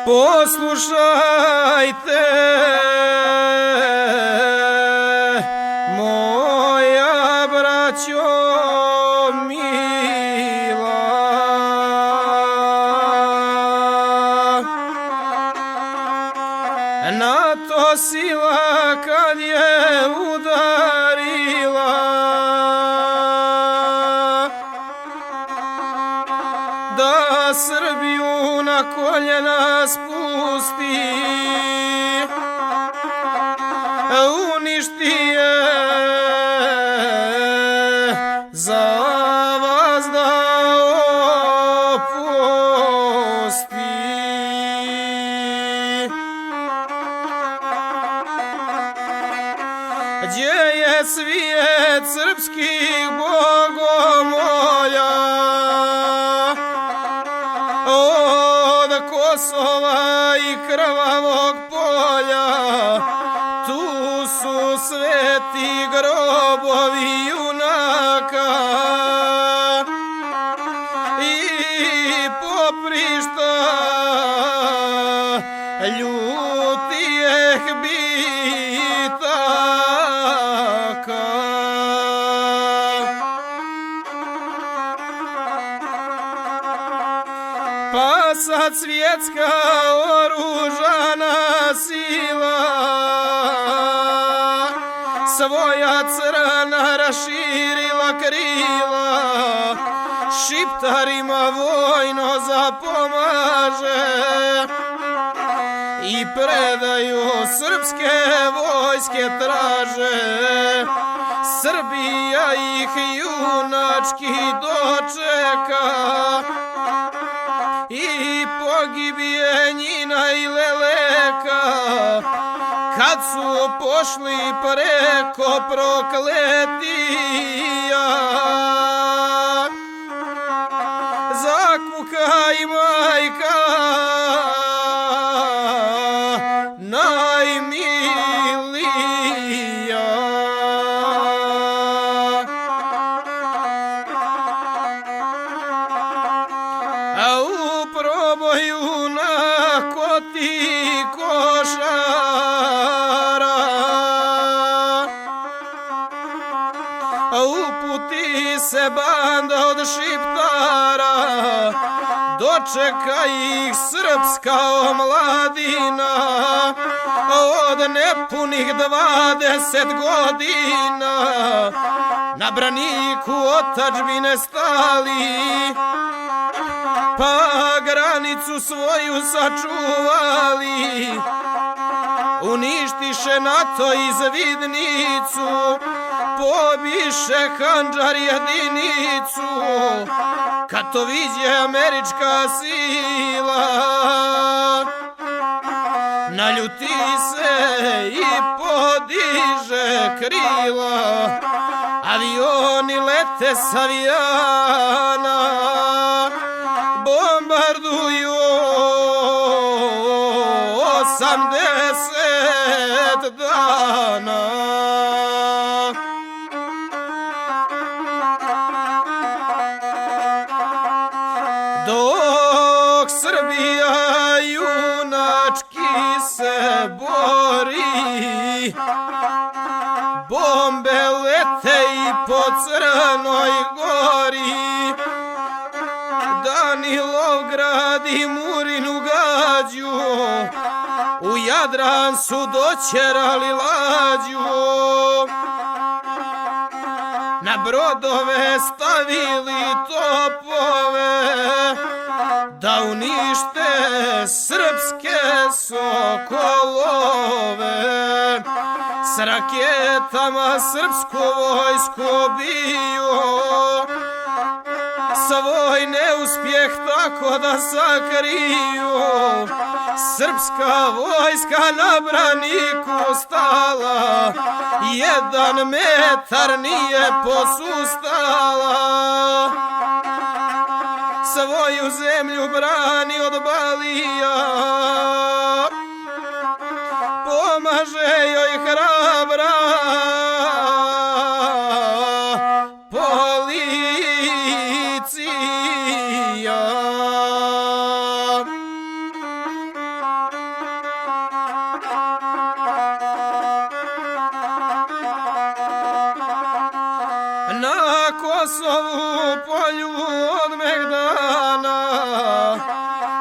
Poslušajte, moja braćo mila, na to sila kad je udarila, da Srbiju na koljena spusti, uništi je, za vas da opusti. Gdje je svijet srpskih bogomolja, od Kosova i krvavog polja, tu su sveti grobovi junaka i poprišta ljutijeh bitaka. Pa sad svjetska oružana sila svoja crna raširila krila, šiptarima vojno zapomaže i predaju srpske vojske traže. Srbija ih junački dočeka i pogibije njina i leleka, kad su pošli preko prokletija. Zakuka i majka najmilija. A u proboju na koti košara uputi se banda od šiptara, dočeka ih srpska omladina od nepunih 20 godina, na braniku otadžbine stali, pa granicu svoju sačuvali. Uništiše NATO izvidnicu, pobiše Handžar jedinicu, kad to vidje američka sila, naljuti se i podiže krila. Avioni lete s avijana, bombarduju 80 dana. Dok Srbija junački se bori, bombe lete i po Crnoj Gori, Danilograd i Murinu gađu, u Jadran su doćerali lađu, na brodove stavili topove, da unište srpske sokolove. S raketama srpsku vojsku biju, svoj neuspjeh tako da sakriju. Srpska vojska na braniku stala, 1 metar nije posustala. Svoju zemlju brani od balija, pomaže joj hrabra policija. na Kosovu polju odmeh dana,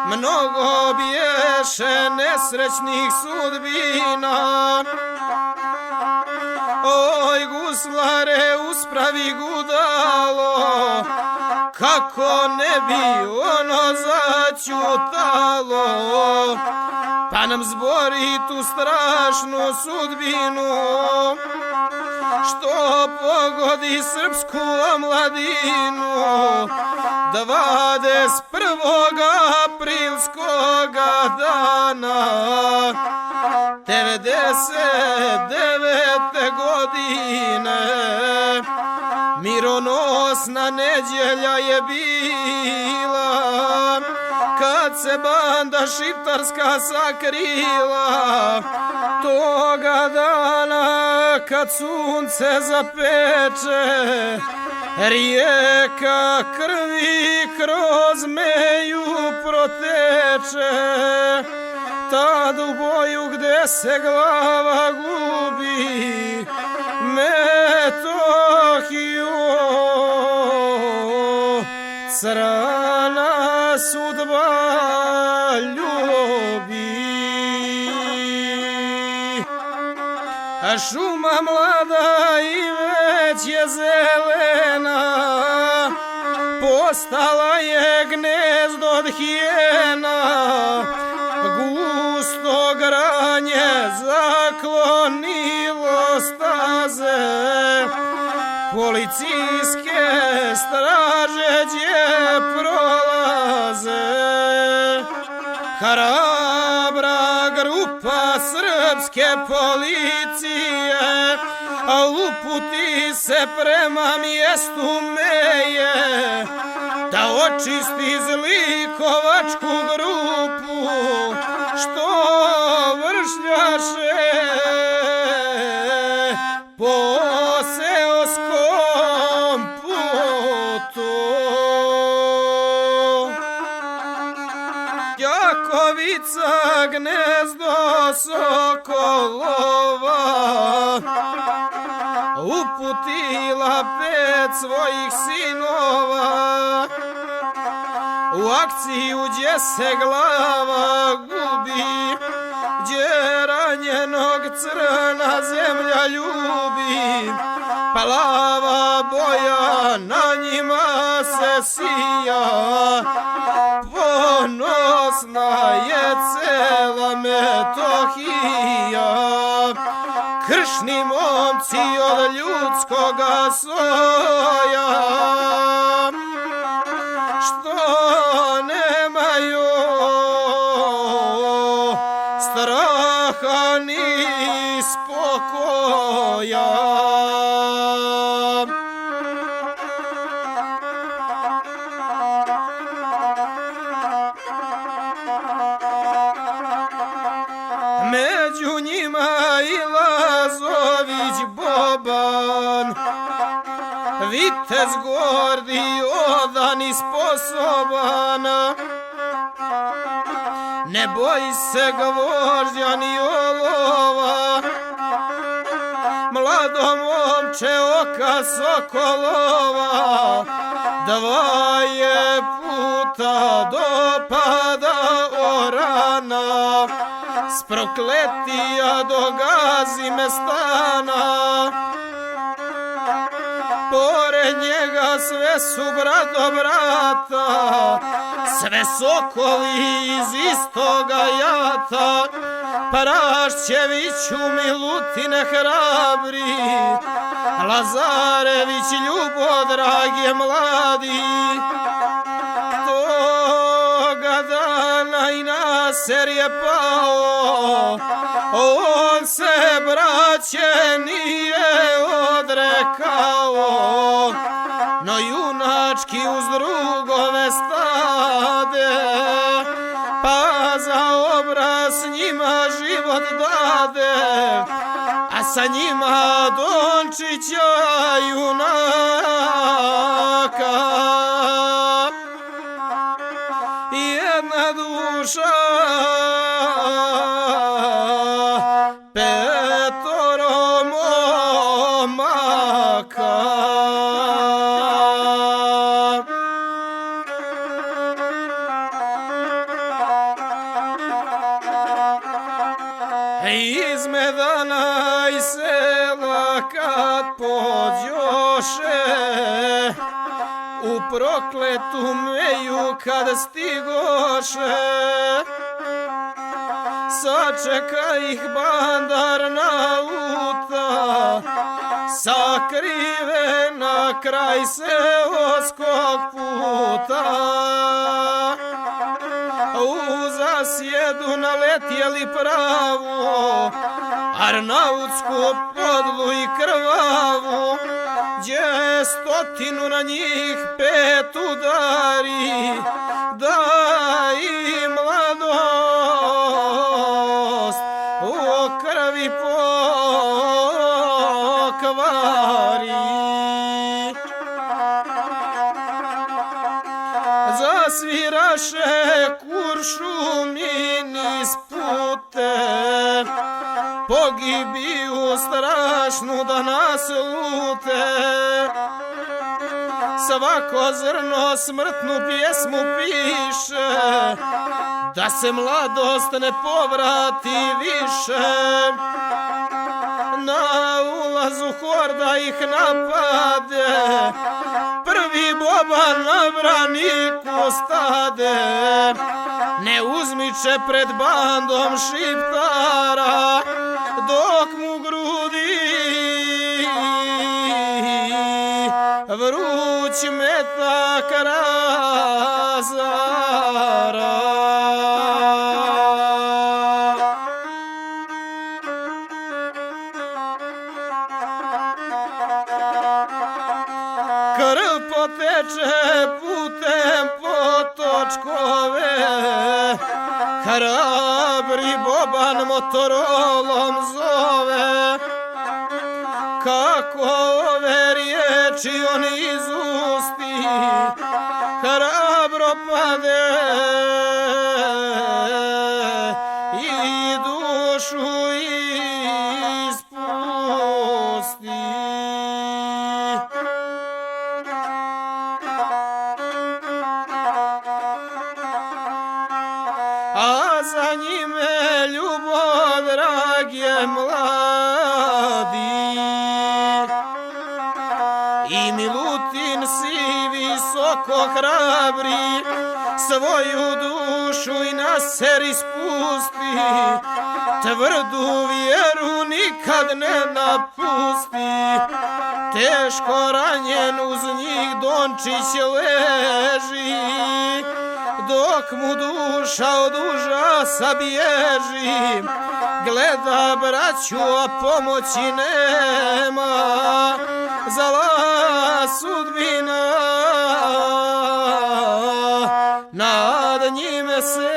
mnogo biješe nesrećnih sudbina. Oj guslare, uspravi gudalo, kako ne bi ono začutalo, pa nam zbori tu strašnu sudbinu, što pogodi srpsku omladinu 21. aprilskoga dana 99. godine. Mironosna nedjelja je bila, kad se banda šiptarska sakrila, toga dana kad sunce zapeče, rijeka krvi kroz meju proteče, tad u boju gde se glava gubi, Metohiju crna sudba ljubi. A šuma mlada i već je zelena, postala je gnezdo od hijena, gusto granje zaklonilo staze, policijske straže gdje prolaze. Hrabra grupa srpske policije uputi se prema mjestu meje, da očisti zlikovačku grupu što vršljaše po seoskom putu. Jakovica gnezdo sokolova uputila 5 svojih sinova u akciju gdje se glava gubi, gdje ranjenog crna zemlja ljubi, plava boja na njima se sija, ponosna je cela Metohija, kršni momci od ljudskoga soja, što nemaju straha ni spokoja. Među njima i Lazović Boban, vitez gordi, odan i sposoban, ne boji se gvožđa ni olova, mlado momče oka sokolova, 2 je puta dopada orana, s prokletija do Gazime stana. Pored njega sve su brat do brata, sve sokoli iz istoga jata, Prašćeviću Milutine hrabri, Lazarević ljubodrage mladi. Toga dana i Naser je pao, on se braće nije odrekao, no junački uz drugove stade, pa za obraz njima život dade, a sa njima Dončića junaka. Jedna duša, 5 momaka. Iz medana i sela kad pođoše, u prokletu meju kad stigoše, sačeka ih bandar na uta, sakrive na kraj seoskog puta. U zasjedu naletjeli pravo, arnautsku podlu i krvavu, gdje 100 na njih 5 udari, da i mladost u krvi pokvari. Zasviraše kuršumini spute, pogibiju strašnu da nas lute. Svako zrno smrtnu pjesmu piše, da se mladost ne povrati više. Na ulazu horda ih napade, prvi boban na braniku stade. Ne uzmiče pred bandom šiptara, dok mu grudi vruć metak razara. Krv poteče putem potočkove, hrabri boban motorolom zove. Kako ove riječi on izusti, hrabro pade i dušu ispusti. A za njime ljubav drage mladi, i Milutin si visoko hrabri, svoju dušu i na seri spusti, tvrdu vjeru nikad ne napusti. Teško ranjen uz njih Dončić leži, dok mu duša od užasa bježi. Gleda braću, a pomoći nema, zala sudbina nad njime se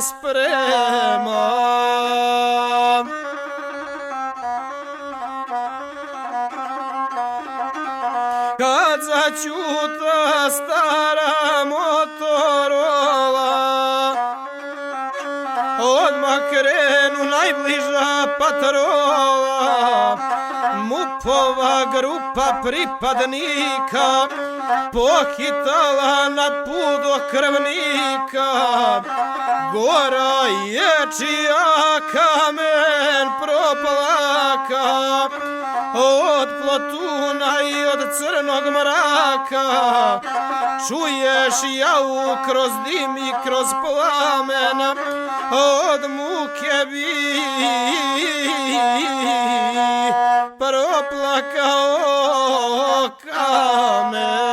sprema. Kad začuta stara Motorola, odmah krenu najbliža patrola. MUP-ova grupa pripadnika pohitala na put do krvnika. Gora je čija kamen proplaka, od plotuna i od crnog mraka. Čuješ javu kroz dim i kroz plamen, od muke bi proplakao kamena.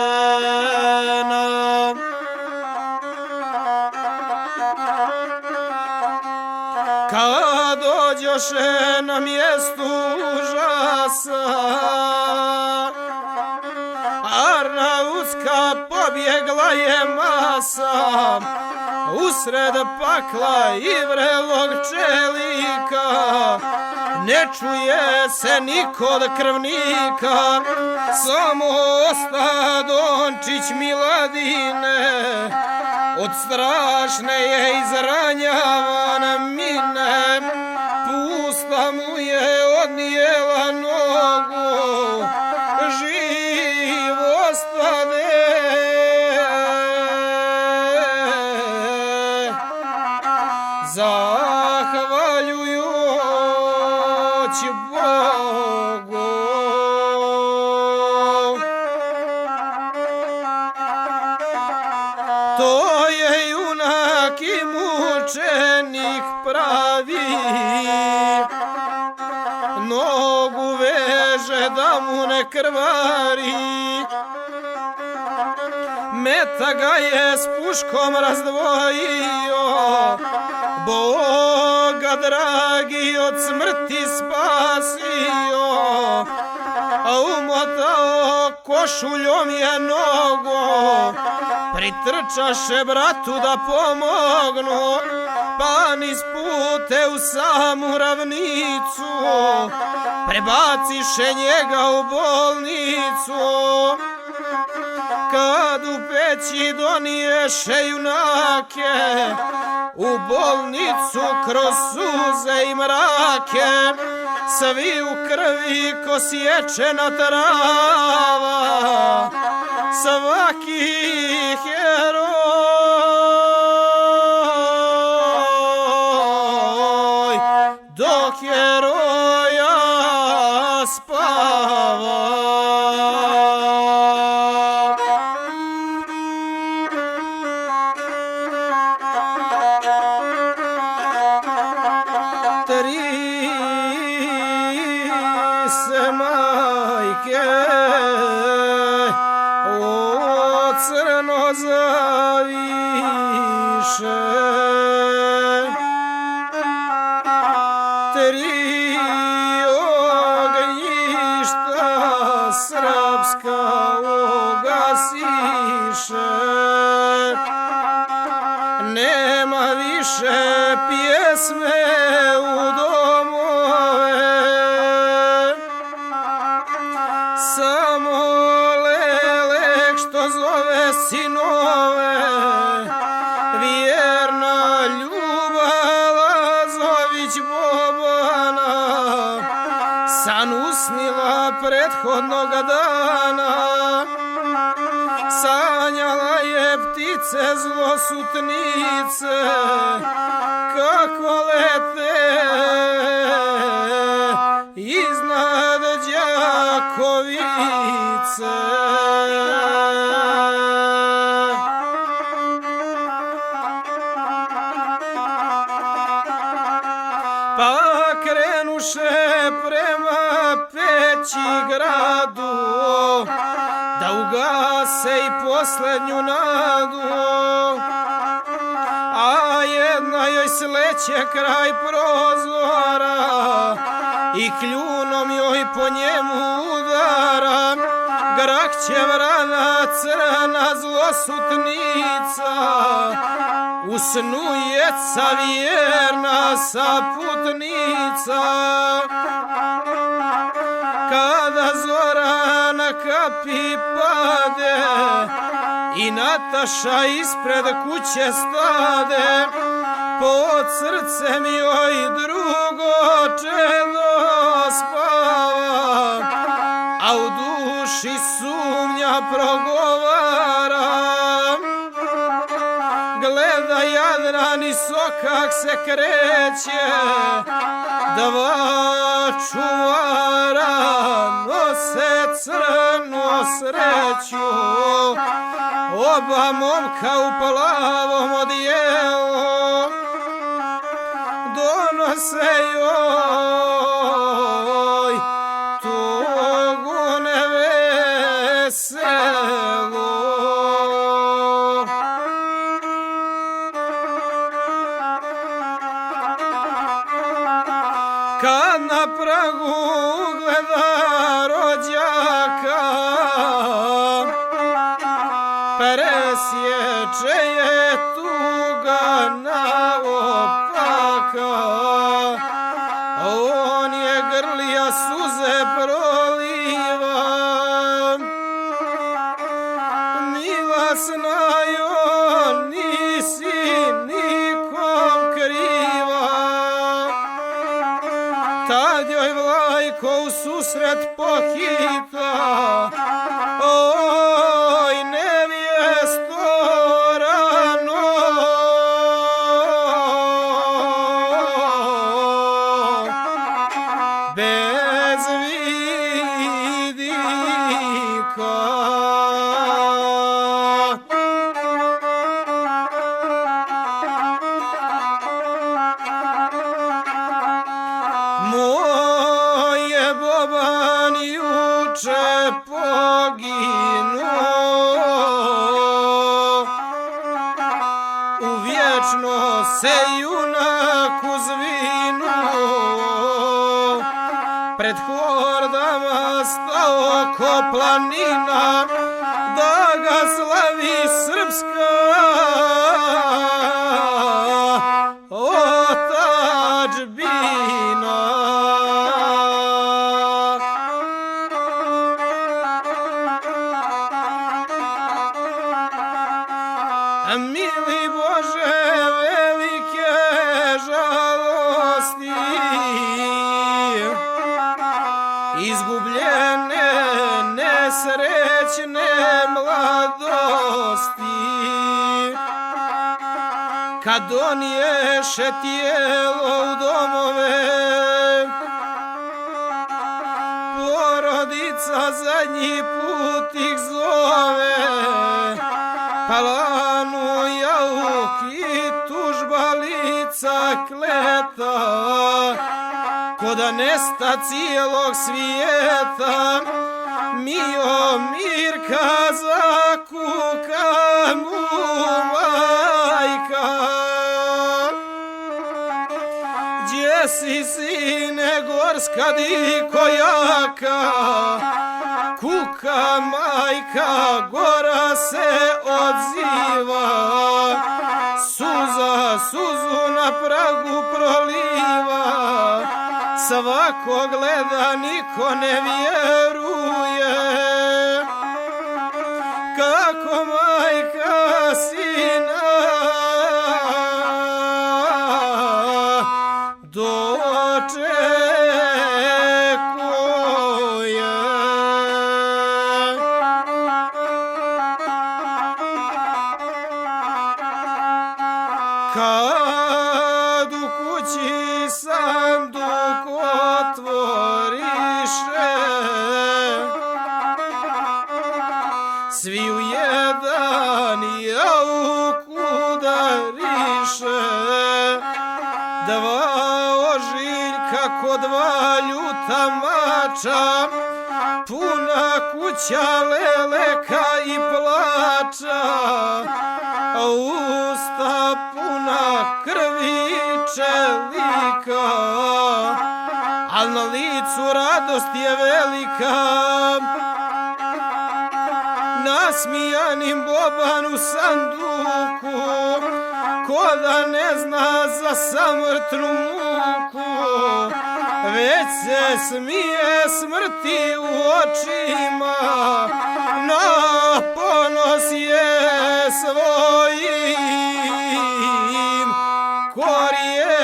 Kad dođoše na mjestu užasa, arnautska pobjegla je masa. Usred pakla i vrelog čelika, ne čuje se niko od krvnika. Samo osta Dončić Miladine, od strašne je izranjavan mine. Pusta mu je odnijela nogu, živ ostade. Zahvaljuju Zović Bogu. To je junak i mučenik pravi, nogu veže da mu ne krvari. Meta ga je s puškom razdvojio, Boga dragi od smrti spasio, a umotao košuljom je nogo. Pritrčaše bratu da pomognu, pa niz pute u samu ravnicu prebaciše njega u bolnicu. Kad u peći doniješe junake u bolnicu kroz suze i mrake, svi u krvi ko sječena trava, svaki heroj dok heroja spava. Majke o crno zaviše, tri ognjišta srpska ugasiše. Nema više pjesme u domove, samo lelek što zove sinove. Vjerna Ljubava Zović Bobana san usnila prethodnoga dana. Sanjala je ptice zlosutnice kako lete iznad Đakovice. Pa krenuše prema Peći gradu da ugase i posljednju nadu, a jedna joj sleće kraj prozora i kljunom joj po njemu udara. Grakće vrana crna zlosutnica, u snu jeca vjerna saputnica. Kada zora na kapi pade i Nataša ispred kuće stade, pod srcem joj drugo čedo spava, a u duši sumnja progovara. Gleda Jadran i sokak se kreće, dva čuvara nose crnu sreću, oba momka u plavom odijelu donose joj tugu neveselu. Kad na pragu gleda rođaka, presječe je tuga naopaka. On je grlija suze proliva, milosna joj nisi nikom kriva. Tad joj Vlajko u susret pohita, oj nevjesto rano, Moje Boban juče poginuo, u vječno se junaku zvinuo, pred hordama stao ko planina, da ga slavi srpska otadžbina. Mili Bože, velike žalosti, izgubljene nesrećne mladosti, kad doniješe tijelo u domove, porodica zadnji put ih zove, palanu jauk i tužba lica kleta, ko da nesta cijelog svijeta, mio Mirka zakuka mu majka. Gdje si, sine gorska dikojaka, kuka majka, gora se odziva, suza suzu na pragu proliva, svako gleda, niko ne vjeruje, kako majka sina dočekuje. Kad u kući sanduk otvoriše, svi u jedan jauk udariše, dva ožiljka ko dva ljuta mača, puna kuća leleka i plača, a usta puna krvi i čelika, al na licu radost je velika. Nasmijanim Boban u sanduku, ko da ne zna za samrtnu muku, već se smije smrti u očima, na ponos je svojim korijenima.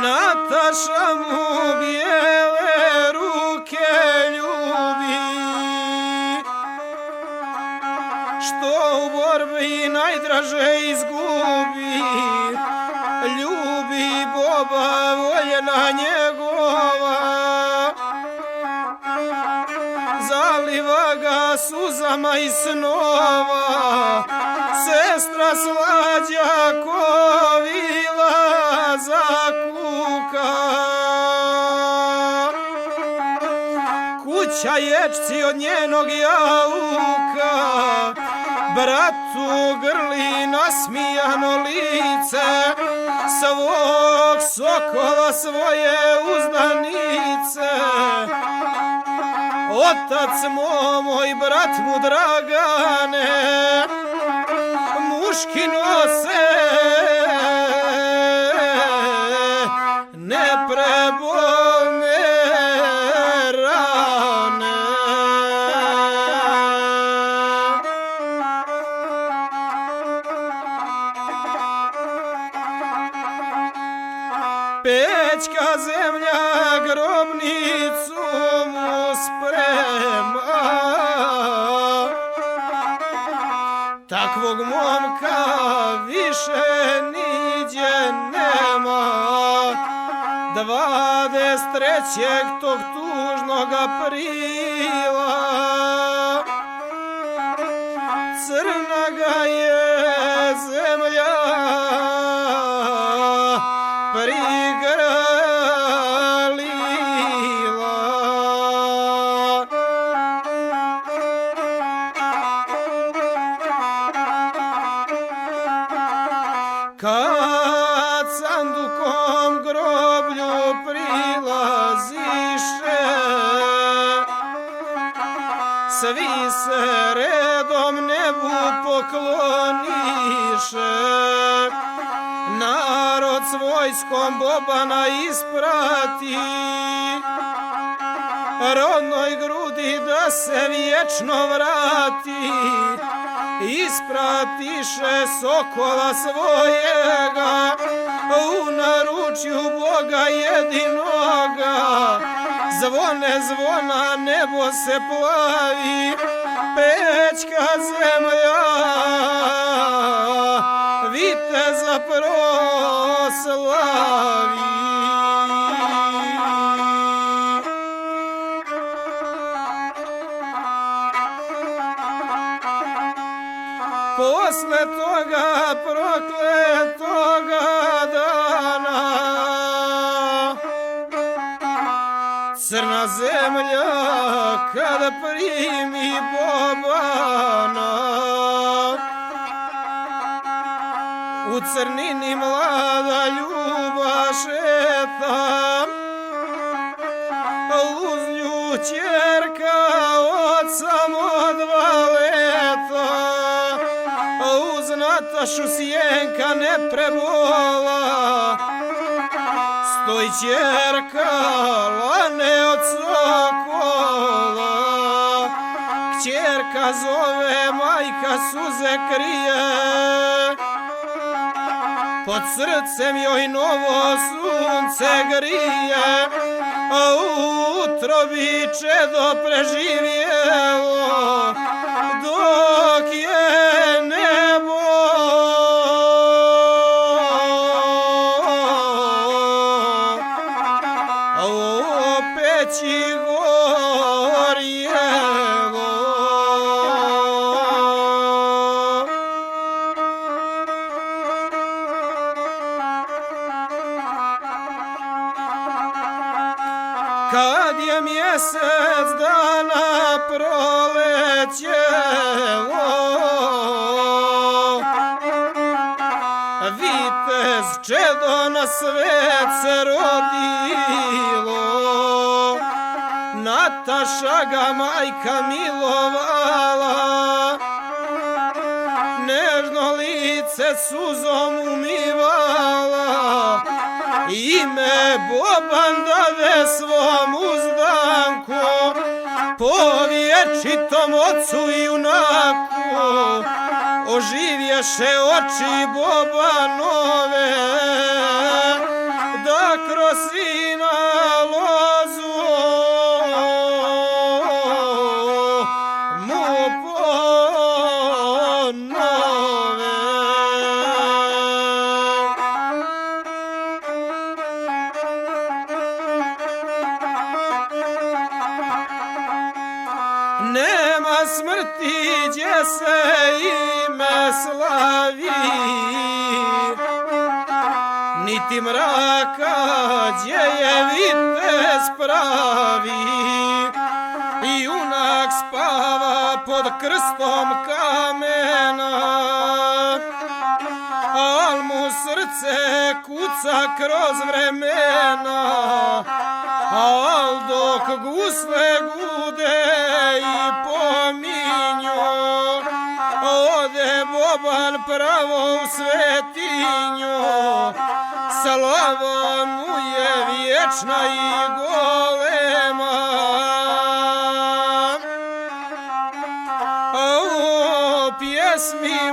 Nataša mu bijele ruke ljubi, što u borbi najdraže izgubi, ljubi Boba voljena njegova, zaliva ga suzama i snova, sestra slađa ko vila zakuka, kuća ječci od njenog jauka, bratu grli nasmijano lice, svog sokola svoje uzdanice. Otac moj brat mu Dragane, muški nose neprebolne rane. Pećka zemlja grobnicu mu sprema, Ovog momka više niđe nema, 23. tog tužnog aprila. Crna ga je zemlja prigrlila. Kad sandukom groblju prilaziše, svi se redom nebu pokloniše. Narod s vojskom Bobana isprati, rodnoj grudi da se vječno vrati. Ispratiše sokola svojega u naručju Boga jedinoga. Zvone zvona, nebo se plavi, Pećka zemlja viteza proslavi. Posle toga prokletoga dana crna zemlja kada primi Bobana, u crnini mlada ljuba šeta, uz nju ćerka od samo 2 leta. Uz Natašu sjenka ne prebola, stoji ćerka lane od sokola. Kćerka zove, majka suze krije, pod srcem joj novo sunce grije, a u utrobi čedo preživjelo, dok je nebo u peći gorjelo. Kad je mjesec dana prolećelo, vitez čedo na svet se rodilo. Nataša ga majka milovala, nežno lice suzom umivala. Ime Boban dade svom uzdanku, po vječitom ocu i junaku. Oživješe oči Bobanove, da kroz sina lozu mu ponove. Nema smrti gdje se ime slavi, niti mraka gdje je vitez pravi. I junak spava pod krstom kamena, al mu srce kuca kroz vremena. Al dok gusle gude i pominju, ode Boban pravo u svetinju. Slava mu je vječna i golema, o pjesmi